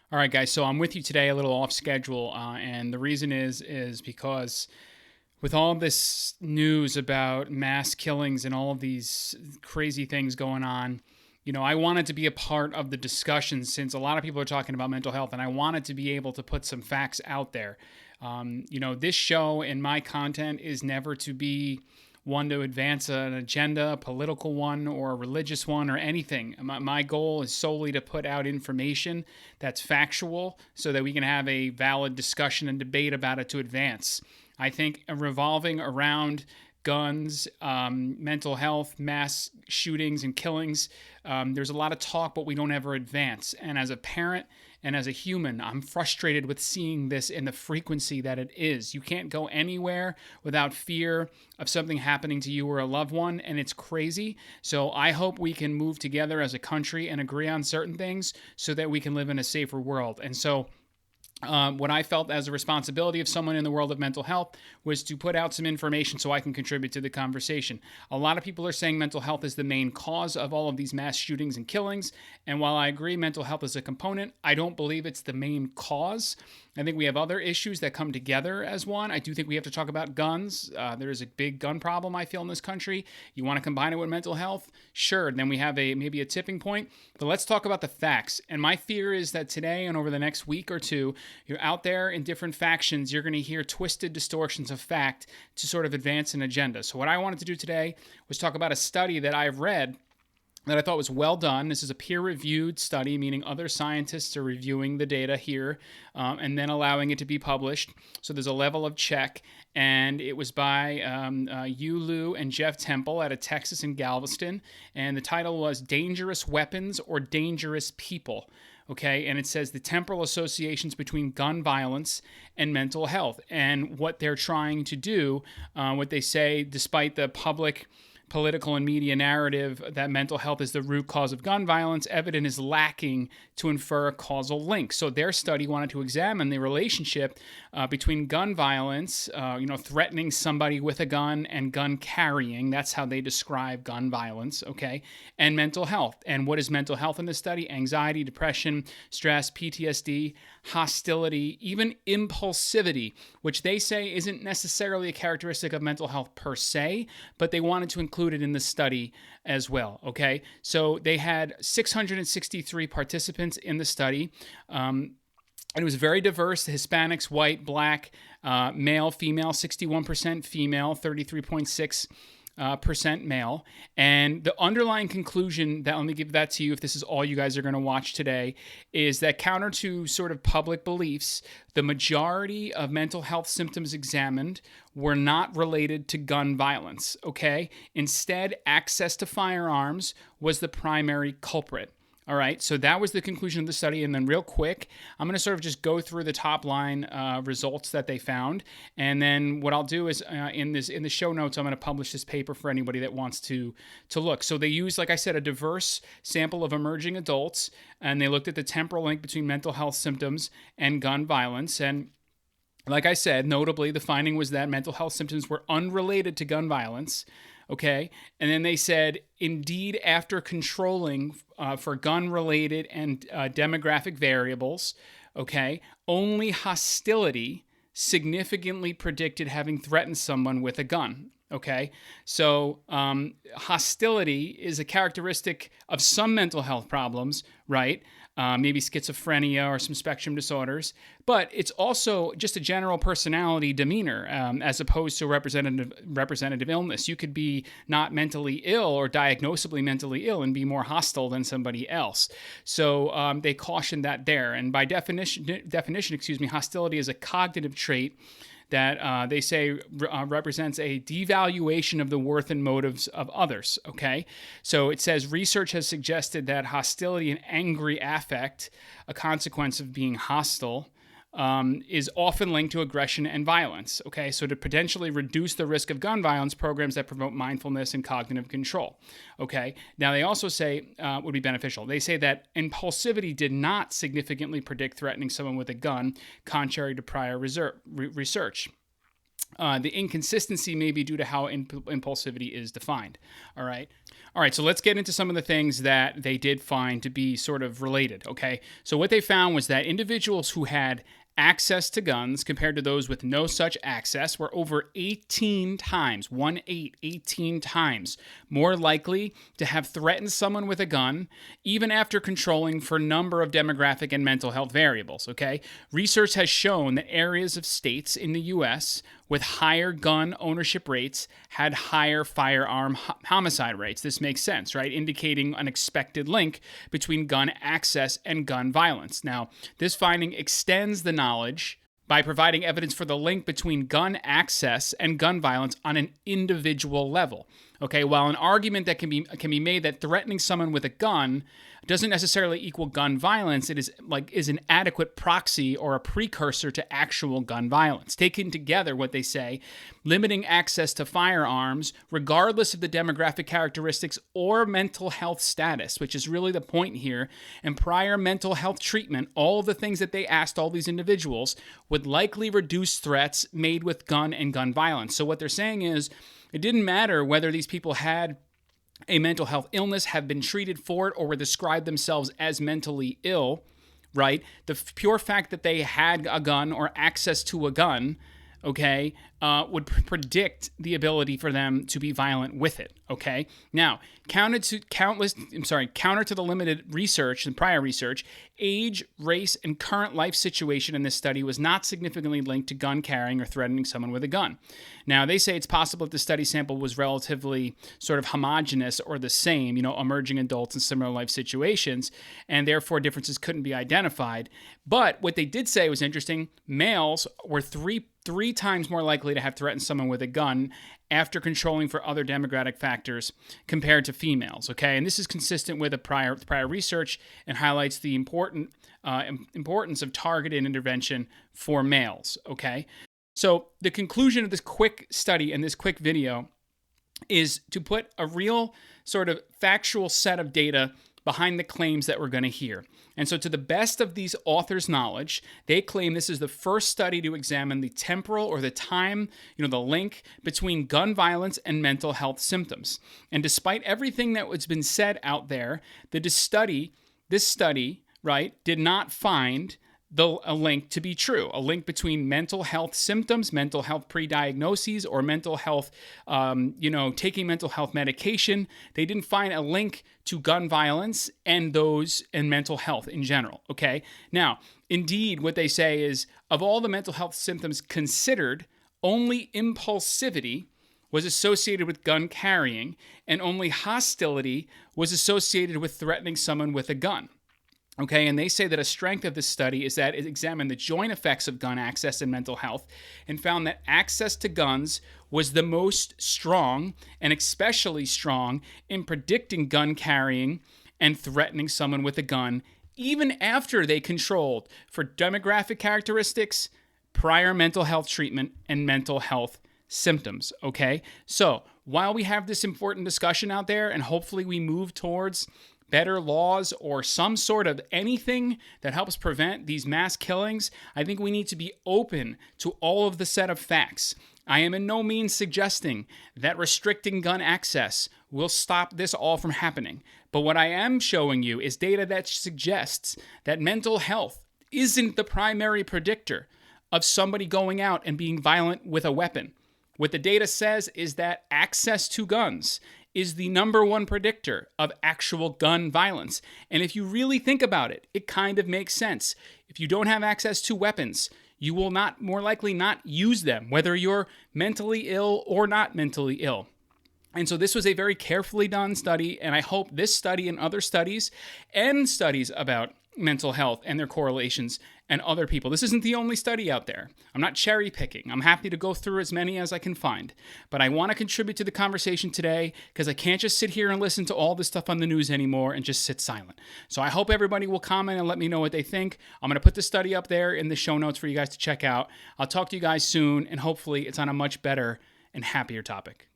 All right, guys. So I'm with you today, a little off schedule, and the reason is because with all this news about mass killings and all of these crazy things going on, I wanted to be a part of the discussion since a lot of people are talking about mental health, and I wanted to be able to put some facts out there. This show and my content is never to be one to advance an agenda, a political one or a religious one or anything. My goal is solely to put out information that's factual so that we can have a valid discussion and debate about it to advance. I think revolving around guns, mental health, mass shootings, and killings, there's a lot of talk, but we don't ever advance. And as a parent and as a human, I'm frustrated with seeing this in the frequency that it is. You can't go anywhere without fear of something happening to you or a loved one, and it's crazy. So I hope we can move together as a country and agree on certain things so that we can live in a safer world. And so what I felt as a responsibility of someone in the world of mental health was to put out some information so I can contribute to the conversation. A lot of people are saying mental health is the main cause of all of these mass shootings and killings. And while I agree mental health is a component, I don't believe it's the main cause. I think we have other issues that come together as one. I do think we have to talk about guns. There is a big gun problem, I feel, in this country. You want to combine it with mental health? Sure. Then we have maybe a tipping point. But let's talk about the facts. And my fear is that today and over the next week or two, you're out there in different factions, you're going to hear twisted distortions of fact to sort of advance an agenda. So what I wanted to do today was talk about a study that I've read that I thought was well done. This is a peer-reviewed study, meaning other scientists are reviewing the data here and then allowing it to be published. So there's a level of check, and it was by Yu Liu and Jeff Temple out of Texas and Galveston, and the title was Dangerous Weapons or Dangerous People. Okay, and it says the temporal associations between gun violence and mental health. And what they're trying to do, what they say, despite the public political and media narrative that mental health is the root cause of gun violence, evidence is lacking to infer a causal link. So their study wanted to examine the relationship between gun violence, threatening somebody with a gun and gun carrying. That's how they describe gun violence, okay, and mental health. And what is mental health in this study? Anxiety, depression, stress, PTSD, hostility, even impulsivity, which they say isn't necessarily a characteristic of mental health per se, but they wanted to include it in the study as well, okay? So they had 663 participants in the study. And it was very diverse: Hispanics, white, black, male, female, 61% female, 33.6% male. And the underlying conclusion that, let me give that to you if this is all you guys are going to watch today, is that counter to sort of public beliefs, the majority of mental health symptoms examined were not related to gun violence, okay? Instead, access to firearms was the primary culprit. All right, so that was the conclusion of the study. And then real quick, I'm going to sort of just go through the top line results that they found. And then what I'll do is in the show notes, I'm going to publish this paper for anybody that wants to look. So they used, like I said, a diverse sample of emerging adults, and they looked at the temporal link between mental health symptoms and gun violence. And like I said, notably, the finding was that mental health symptoms were unrelated to gun violence. Okay. And then they said, indeed, after controlling for gun-related and demographic variables, okay, only hostility significantly predicted having threatened someone with a gun. Okay, so hostility is a characteristic of some mental health problems, right? Maybe schizophrenia or some spectrum disorders, but it's also just a general personality demeanor as opposed to representative illness. You could be not mentally ill or diagnosably mentally ill and be more hostile than somebody else. So they cautioned that there. And by definition, hostility is a cognitive trait that they say represents a devaluation of the worth and motives of others, okay? So it says research has suggested that hostility and angry affect, a consequence of being hostile, is often linked to aggression and violence, okay? So to potentially reduce the risk of gun violence, programs that promote mindfulness and cognitive control, okay? Now they also say would be beneficial. They say that impulsivity did not significantly predict threatening someone with a gun, contrary to prior research. The inconsistency may be due to how impulsivity is defined. All right. All right. So let's get into some of the things that they did find to be sort of related. Okay. So what they found was that individuals who had access to guns compared to those with no such access were over 18 times, 18 times more likely to have threatened someone with a gun, even after controlling for a number of demographic and mental health variables, okay? Research has shown that areas of states in the U.S. with higher gun ownership rates had higher firearm homicide rates. This makes sense, right? Indicating an expected link between gun access and gun violence. Now, this finding extends the knowledge by providing evidence for the link between gun access and gun violence on an individual level. Okay, while an argument that can be made that threatening someone with a gun doesn't necessarily equal gun violence, it is an adequate proxy or a precursor to actual gun violence. Taken together, what they say, limiting access to firearms, regardless of the demographic characteristics or mental health status, which is really the point here, and prior mental health treatment, all of the things that they asked all these individuals would likely reduce threats made with gun and gun violence. So what they're saying is, it didn't matter whether these people had a mental health illness, have been treated for it, or were described themselves as mentally ill, right? The pure fact that they had a gun or access to a gun, okay, would predict the ability for them to be violent with it, okay? Now, counter to the limited research and prior research, age, race, and current life situation in this study was not significantly linked to gun carrying or threatening someone with a gun. Now, they say it's possible that the study sample was relatively sort of homogenous or the same, emerging adults in similar life situations, and therefore differences couldn't be identified. But what they did say was interesting. Males were three times more likely to have threatened someone with a gun after controlling for other demographic factors compared to females, okay? And this is consistent with the prior research and highlights the importance of targeted intervention for males, okay? So the conclusion of this quick study and this quick video is to put a real sort of factual set of data behind the claims that we're going to hear. And so to the best of these authors' knowledge, they claim this is the first study to examine the temporal or the time, the link between gun violence and mental health symptoms. And despite everything that has been said out there, this study, right, did not find a link to be true, a link between mental health symptoms, mental health pre-diagnoses, or mental health, taking mental health medication. They didn't find a link to gun violence and mental health in general, okay? Now, indeed, what they say is, of all the mental health symptoms considered, only impulsivity was associated with gun carrying, and only hostility was associated with threatening someone with a gun. Okay, and they say that a strength of this study is that it examined the joint effects of gun access and mental health and found that access to guns was the most strong and especially strong in predicting gun carrying and threatening someone with a gun, even after they controlled for demographic characteristics, prior mental health treatment, and mental health symptoms, okay? So while we have this important discussion out there and hopefully we move towards better laws or some sort of anything that helps prevent these mass killings, I think we need to be open to all of the set of facts. I am in no means suggesting that restricting gun access will stop this all from happening. But what I am showing you is data that suggests that mental health isn't the primary predictor of somebody going out and being violent with a weapon. What the data says is that access to guns is the number one predictor of actual gun violence. And if you really think about it, it kind of makes sense. If you don't have access to weapons, you will more likely not use them, whether you're mentally ill or not mentally ill. And so this was a very carefully done study, and I hope this study and other studies and studies about mental health and their correlations and other people. This isn't the only study out there. I'm not cherry picking. I'm happy to go through as many as I can find. But I want to contribute to the conversation today because I can't just sit here and listen to all this stuff on the news anymore and just sit silent. So I hope everybody will comment and let me know what they think. I'm going to put the study up there in the show notes for you guys to check out. I'll talk to you guys soon, and hopefully it's on a much better and happier topic.